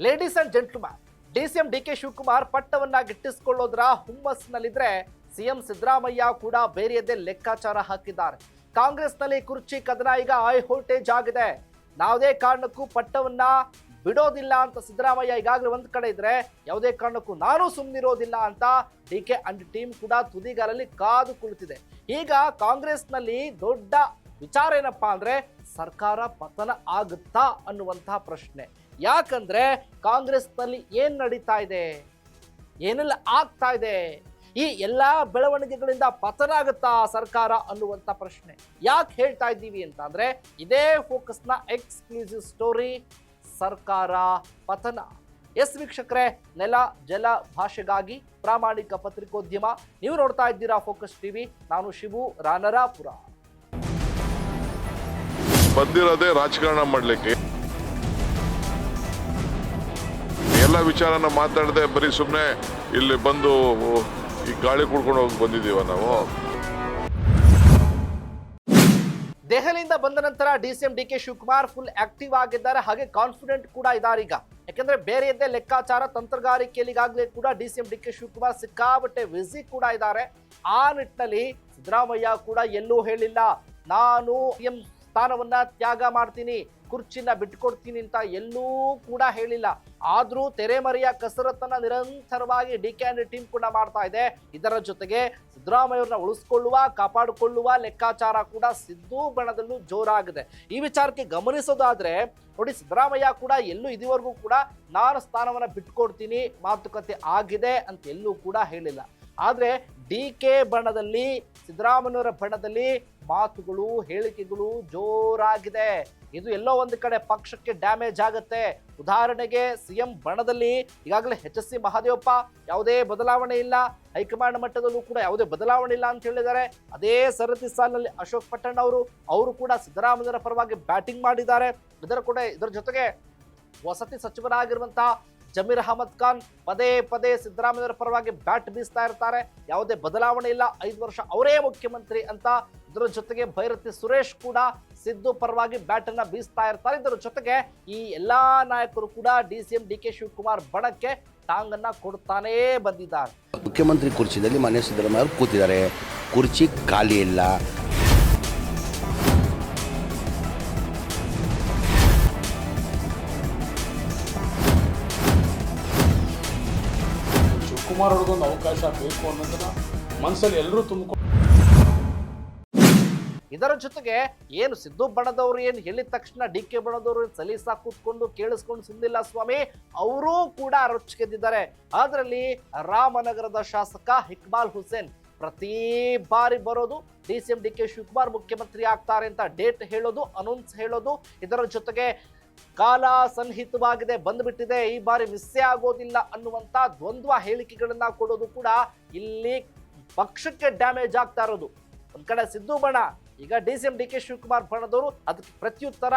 Ladies and gentleman, DCM DK Shivakumar ಪಟ್ಟವನ್ನ ಗಿಟ್ಟಿಸಿಕೊಳ್ಳೋದ್ರ ಹುಮ್ಮಸ್ಸಿನಲ್ಲಿದ್ರೆ ಸಿಎಂ ಸಿದ್ದರಾಮಯ್ಯ ಕೂಡ ಬೇರೆಯದ್ದೇ ಲೆಕ್ಕಾಚಾರ ಹಾಕಿದ್ದಾರೆ. ಕಾಂಗ್ರೆಸ್ನಲ್ಲಿ ಕುರ್ಚಿ ಕದನ ಈಗ ಹೈ ವೋಲ್ಟೇಜ್ ಆಗಿದೆ. ಯಾವುದೇ ಕಾರಣಕ್ಕೂ ಪಟ್ಟವನ್ನ ಬಿಡೋದಿಲ್ಲ ಅಂತ ಸಿದ್ದರಾಮಯ್ಯ ಈಗಾಗಲೇ ಒಂದ್ ಕಡೆ ಇದ್ರೆ, ಯಾವುದೇ ಕಾರಣಕ್ಕೂ ನಾನು ಸುಮ್ಮನಿರೋದಿಲ್ಲ ಅಂತ ಡಿಕೆ ಅಂಡ್ ಟೀಮ್ ಕೂಡ ತುದಿಗಾಲಲ್ಲಿ ಕಾದು ಕುಳಿತಿದೆ. ಈಗ ಕಾಂಗ್ರೆಸ್ನಲ್ಲಿ ದೊಡ್ಡ ವಿಚಾರ ಏನಪ್ಪಾ ಅಂದ್ರೆ, ಸರ್ಕಾರ ಪತನ ಆಗುತ್ತಾ ಅನ್ನುವಂತಹ ಪ್ರಶ್ನೆ. ಯಾಕಂದ್ರೆ ಕಾಂಗ್ರೆಸ್ನಲ್ಲಿ ಏನ್ ನಡೀತಾ ಇದೆ, ಏನೆಲ್ಲ ಆಗ್ತಾ ಇದೆ, ಈ ಎಲ್ಲಾ ಬೆಳವಣಿಗೆಗಳಿಂದ ಪತನ ಆಗುತ್ತಾ ಸರ್ಕಾರ ಅನ್ನುವಂಥ ಪ್ರಶ್ನೆ. ಯಾಕೆ ಹೇಳ್ತಾ ಇದ್ದೀವಿ ಅಂತ ಅಂದ್ರೆ, ಇದೇ ಫೋಕಸ್ನ ಎಕ್ಸ್ಕ್ಲೂಸಿವ್ ಸ್ಟೋರಿ, ಸರ್ಕಾರ ಪತನ. ಎಸ್ ವೀಕ್ಷಕರೇ, ನೆಲ ಜಲ ಭಾಷೆಗಾಗಿ ಪ್ರಾಮಾಣಿಕ ಪತ್ರಿಕೋದ್ಯಮ, ನೀವು ನೋಡ್ತಾ ಇದ್ದೀರಾ ಫೋಕಸ್ ಟಿವಿ. ನಾನು ಶಿವು ರಾನರಾಪುರ. ಬಂದಿರೋದೇ ರಾಜಕಾರಣ ಮಾಡ್ಲಿಕ್ಕೆ, ಎಲ್ಲ ವಿಚಾರನ ಮಾತಾಡದೆ ಬರೀ ಸುಮ್ಮನೆ ಇಲ್ಲಿ ಬಂದು ಈ ಗಾಳಿ ಕುಡ್ಕೊಂಡು ಹೋಗಿ ಬಂದಿದ್ದೀವ ನಾವು. ದೆಹಲಿಯಿಂದ ಬಂದ ನಂತರ DCM DK Shivakumar full active ಆಗಿದ್ದಾರೆ, ಹಾಗೆ ಕಾನ್ಫಿಡೆಂಟ್ ಕೂಡ ಇದ್ದಾರೆ ಈಗ. ಯಾಕಂದ್ರೆ ಬೇರೆಯದ್ದೇ ಲೆಕ್ಕಾಚಾರ ತಂತ್ರಗಾರಿಕೆಯಲ್ಲಿ ಈಗಾಗಲೇ ಕೂಡ ಡಿಸಿಎಂ ಡಿಕೆ ಶಿವಕುಮಾರ್ ಸಿಕ್ಕಾಬಟ್ಟೆ ಬ್ಯುಸಿ ಕೂಡ ಇದ್ದಾರೆ. ಆ ನಿಟ್ಟಿನಲ್ಲಿ ಸಿದ್ದರಾಮಯ್ಯ ಕೂಡ ಎಲ್ಲೂ ಹೇಳಿಲ್ಲ ನಾನು ಸಿಎಂ ಸ್ಥಾನವನ್ನ ತ್ಯಾಗ ಮಾಡ್ತೀನಿ, ಕುರ್ಚಿನ ಬಿಟ್ಕೊಡ್ತೀನಿ ಅಂತ ಎಲ್ಲೂ ಕೂಡ ಹೇಳಿಲ್ಲ. ಆದ್ರೂ ತೆರೆಮರೆಯ ಕಸರತ್ತನ್ನ ನಿರಂತರವಾಗಿ ಡಿಕೆ ಅಂಡ್ ಟೀಮ್ ಕೂಡ ಮಾಡ್ತಾ ಇದೆ. ಇದರ ಜೊತೆಗೆ ಸಿದ್ದರಾಮಯ್ಯವ್ರನ್ನ ಉಳಿಸ್ಕೊಳ್ಳುವ ಕಾಪಾಡಿಕೊಳ್ಳುವ ಲೆಕ್ಕಾಚಾರ ಕೂಡ ಸಿದ್ದು ಬಣದಲ್ಲೂ ಜೋರಾಗಿದೆ. ಈ ವಿಚಾರಕ್ಕೆ ಗಮನಿಸೋದಾದ್ರೆ ನೋಡಿ, ಸಿದ್ದರಾಮಯ್ಯ ಕೂಡ ಎಲ್ಲೂ ಇದುವರೆಗೂ ಕೂಡ ನಾನು ಸ್ಥಾನವನ್ನ ಬಿಟ್ಕೊಡ್ತೀನಿ ಮಾತುಕತೆ ಆಗಿದೆ ಅಂತ ಎಲ್ಲೂ ಕೂಡ ಹೇಳಿಲ್ಲ. ಆದ್ರೆ ಡಿಕೆ ಬಣದಲ್ಲಿ, ಸಿದ್ದರಾಮಯ್ಯವರ ಬಣದಲ್ಲಿ ಮಾತುಗಳು, ಹೇಳಿಕೆಗಳು ಜೋರಾಗಿದೆ. ಇದು ಎಲ್ಲೋ ಒಂದು ಕಡೆ ಪಕ್ಷಕ್ಕೆ ಡ್ಯಾಮೇಜ್ ಆಗುತ್ತೆ. ಉದಾಹರಣೆಗೆ ಸಿಎಂ ಬಣದಲ್ಲಿ ಈಗಾಗಲೇ HSC ಮಹದೇವಪ್ಪ ಯಾವುದೇ ಬದಲಾವಣೆ ಇಲ್ಲ, ಹೈಕಮಾಂಡ್ ಮಟ್ಟದಲ್ಲೂ ಕೂಡ ಯಾವುದೇ ಬದಲಾವಣೆ ಇಲ್ಲ ಅಂತ ಹೇಳಿದ್ದಾರೆ. ಅದೇ ಸರತಿ ಸಾಲಿನಲ್ಲಿ ಅಶೋಕ್ ಪಟ್ಟಣ್ ಅವರು ಕೂಡ ಸಿದ್ದರಾಮಯ್ಯರ ಪರವಾಗಿ ಬ್ಯಾಟಿಂಗ್ ಮಾಡಿದ್ದಾರೆ. ಇದರ ಜೊತೆಗೆ ವಸತಿ ಸಚಿವರಾಗಿರುವಂತಹ ಜಮೀರ್ ಅಹಮದ್ ಖಾನ್ ಪದೇ ಪದೇ ಸಿದ್ದರಾಮಯ್ಯರ ಪರವಾಗಿ ಬ್ಯಾಟ್ ಬೀಸ್ತಾ ಇರ್ತಾರೆ. ಯಾವುದೇ ಬದಲಾವಣೆ ಇಲ್ಲ, 5 ವರ್ಷ ಅವರೇ ಮುಖ್ಯಮಂತ್ರಿ ಅಂತ. ಇದರ ಜೊತೆಗೆ ಭೈರತಿ ಸುರೇಶ್ ಕೂಡ ಸಿದ್ದು ಪರವಾಗಿ ಬ್ಯಾಟ್ ಅನ್ನ ಬೀಸ್ತಾ ಇರ್ತಾರೆ. ಇದರ ಜೊತೆಗೆ ಈ ಎಲ್ಲಾ ನಾಯಕರು ಕೂಡ ಡಿಸಿಎಂ ಡಿಕೆ ಶಿವಕುಮಾರ್ ಬಣಕ್ಕೆ ಟಾಂಗನ್ನ ಕೊಡ್ತಾನೇ ಬಂದಿದ್ದಾರೆ. ಮುಖ್ಯಮಂತ್ರಿ ಕುರ್ಚಿಯಲ್ಲಿ ಮಾನ್ಯ ಸಿದ್ದರಾಮಯ್ಯ ಅವರು ಕೂತಿದ್ದಾರೆ, ಕುರ್ಚಿ ಖಾಲಿ ಇಲ್ಲ. ಶಿವಕುಮಾರ್ ಅವ್ರಿಗೊಂದು ಅವಕಾಶ ಬೇಕು ಅನ್ನೋದನ್ನ ಮನಸ್ಸಲ್ಲಿ ಎಲ್ಲರೂ ತುಂಬಿಕೊಂಡು, ಇದರ ಜೊತೆಗೆ ಏನು ಸಿದ್ದು ಬಣದವರು ಏನು ಹೇಳಿದ ತಕ್ಷಣ ಡಿಕೆ ಬಣದವರು ಸಲೀಸಾ ಕೂತ್ಕೊಂಡು ಕೇಳಿಸ್ಕೊಂಡು ಸುಮ್ಮನಿಲ್ಲ ಸ್ವಾಮಿ, ಅವರೂ ಕೂಡ ರೊಚ್ಚಿಗೆದ್ದಿದ್ದಾರೆ. ಅದರಲ್ಲಿ ರಾಮನಗರದ ಶಾಸಕ ಇಕ್ಬಾಲ್ ಹುಸೇನ್ ಪ್ರತಿ ಬಾರಿ ಬರೋದು, ಡಿಸಿಎಂ ಡಿಕೆ ಶಿವಕುಮಾರ್ ಮುಖ್ಯಮಂತ್ರಿ ಆಗ್ತಾರೆ ಅಂತ ಡೇಟ್ ಹೇಳೋದು, ಅನೌನ್ಸ್ ಹೇಳೋದು. ಇದರ ಜೊತೆಗೆ ಕಾಲ ಸನ್ನಿಹಿತವಾಗಿದೆ, ಬಂದ್ಬಿಟ್ಟಿದೆ, ಈ ಬಾರಿ ಮಿಸ್ಸೇ ಆಗೋದಿಲ್ಲ ಅನ್ನುವಂತ ದ್ವಂದ್ವ ಹೇಳಿಕೆಗಳನ್ನ ಕೊಡೋದು ಕೂಡ ಇಲ್ಲಿ ಪಕ್ಷಕ್ಕೆ ಡ್ಯಾಮೇಜ್ ಆಗ್ತಾ ಇರೋದು. ಒಂದ್ ಕಡೆ ಸಿದ್ದು ಬಣ, ಈಗ ಡಿಸಿಎಂ ಡಿಕೆ ಶಿವಕುಮಾರ್ ಬಣದವರು ಅದಕ್ಕೆ ಪ್ರತ್ಯುತ್ತರ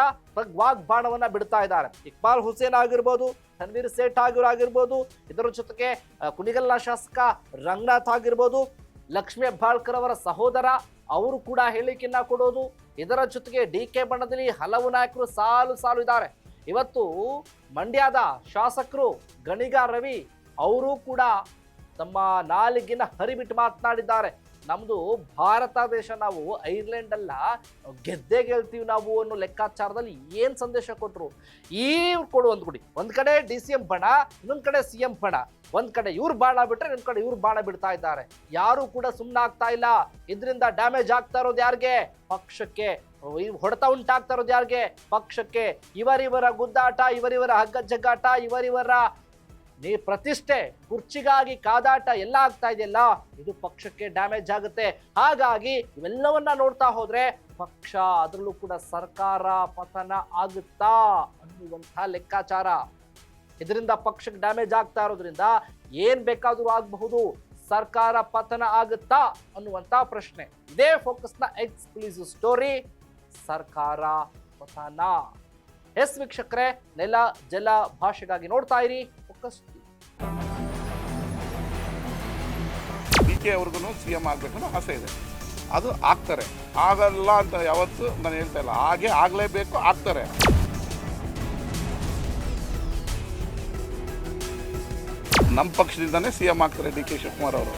ವಾಗ್ ಬಾಣವನ್ನ ಬಿಡ್ತಾ ಇದ್ದಾರೆ. ಇಕ್ಬಾಲ್ ಹುಸೇನ್ ಆಗಿರ್ಬೋದು, ತನ್ವೀರ್ ಸೇಠ್ ಆಗಿರ್ಬೋದು, ಇದರ ಜೊತೆಗೆ ಕುಣಿಗಲ್ನ ಶಾಸಕ ರಂಗನಾಥ್ ಆಗಿರ್ಬೋದು, ಲಕ್ಷ್ಮೀ ಹೆಬ್ಬಾಳ್ಕರ್ ಅವರ ಸಹೋದರ ಅವರು ಕೂಡ ಹೇಳಿಕೆಯನ್ನ ಕೊಡೋದು. ಇದರ ಜೊತೆಗೆ ಡಿಕೆ ಬಣದಲ್ಲಿ ಹಲವು ನಾಯಕರು ಸಾಲು ಇದ್ದಾರೆ. ಇವತ್ತು ಮಂಡ್ಯದ ಶಾಸಕರು ಗಣಿಗ ರವಿ ಅವರು ಕೂಡ ತಮ್ಮ ನಾಲಿಗೆನ ಹರಿಬಿಟ್ಟು ಮಾತನಾಡಿದ್ದಾರೆ. ನಮ್ದು ಭಾರತ ದೇಶ, ನಾವು ಐರ್ಲೆಂಡ್ ಅಲ್ಲ, ಗೆದ್ದೇ ಗೆಲ್ತೀವಿ ನಾವು ಅನ್ನೋ ಲೆಕ್ಕಾಚಾರದಲ್ಲಿ ಏನ್ ಸಂದೇಶ ಕೊಟ್ರು. ಕೊಡು ಒಂದ್ ಕಡೆ ಡಿಸಿಎಂ ಬಣ, ಇನ್ನೊಂದ್ ಕಡೆ ಸಿಎಂ ಬಣ. ಒಂದ್ ಕಡೆ ಇವ್ರು ಬಾಣ ಬಿಟ್ರೆ ಇನ್ನೊಂದ್ ಕಡೆ ಇವ್ರು ಬಾಣ ಬಿಡ್ತಾ ಇದ್ದಾರೆ. ಯಾರು ಕೂಡ ಸುಮ್ಮನೆ ಆಗ್ತಾ ಇಲ್ಲ. ಇದರಿಂದ ಡ್ಯಾಮೇಜ್ ಆಗ್ತಾ ಇರೋದು ಯಾರಿಗೆ? ಪಕ್ಷಕ್ಕೆ. ಹೊಡೆತ ಉಂಟಾಗ್ತಾ ಇರೋದು ಯಾರಿಗೆ? ಪಕ್ಷಕ್ಕೆ. ಇವರಿವರ ಗುದ್ದಾಟ, ಇವರಿವರ ಹಗ್ಗ ಜಗ್ಗಾಟ, ಇವರಿವರ ಪ್ರತಿಷ್ಠೆ, ಕುರ್ಚಿಗಾಗಿ ಕಾದಾಟ ಎಲ್ಲ ಆಗ್ತಾ ಇದೆಯಲ್ಲ, ಇದು ಪಕ್ಷಕ್ಕೆ ಡ್ಯಾಮೇಜ್ ಆಗುತ್ತೆ. ಹಾಗಾಗಿ ಇವೆಲ್ಲವನ್ನ ನೋಡ್ತಾ ಹೋದ್ರೆ ಪಕ್ಷ, ಅದರಲ್ಲೂ ಕೂಡ ಸರ್ಕಾರ ಪತನ ಆಗುತ್ತಾ ಅನ್ನುವಂತಹ ಲೆಕ್ಕಾಚಾರ. ಇದರಿಂದ ಪಕ್ಷಕ್ಕೆ ಡ್ಯಾಮೇಜ್ ಆಗ್ತಾ ಇರೋದ್ರಿಂದ ಏನ್ ಬೇಕಾದ್ರೂ ಆಗಬಹುದು, ಸರ್ಕಾರ ಪತನ ಆಗುತ್ತಾ ಅನ್ನುವಂತ ಪ್ರಶ್ನೆ. ಇದೇ ಫೋಕಸ್ನ ಎಕ್ಸ್ಕ್ಲೂಸಿವ್ ಸ್ಟೋರಿ, ಸರ್ಕಾರ ಪತನ. ಎಸ್ ವೀಕ್ಷಕರೇ, ನೆಲ ಜಲ ಭಾಷೆಗಾಗಿ ನೋಡ್ತಾ ಇರಿ ಫೋಕಸ್. ಡಿಕೆ ಅವ್ರಿಗೂ CM ಆಗಬೇಕನ್ನೋ ಆಸೆ ಇದೆ, ಅದು ಆಗ್ತಾರೆ. ಆಗಲ್ಲ ಅಂತ ಯಾವತ್ತು ನಾನು ಹೇಳ್ತಾ ಇಲ್ಲ, ಹಾಗೆ ಆಗಲೇಬೇಕು, ಆಗ್ತಾರೆ. ನಮ್ಮ ಪಕ್ಷದಿಂದನೇ CM ಆಗ್ತಾರೆ DK ಶಿವಕುಮಾರ್ ಅವರು.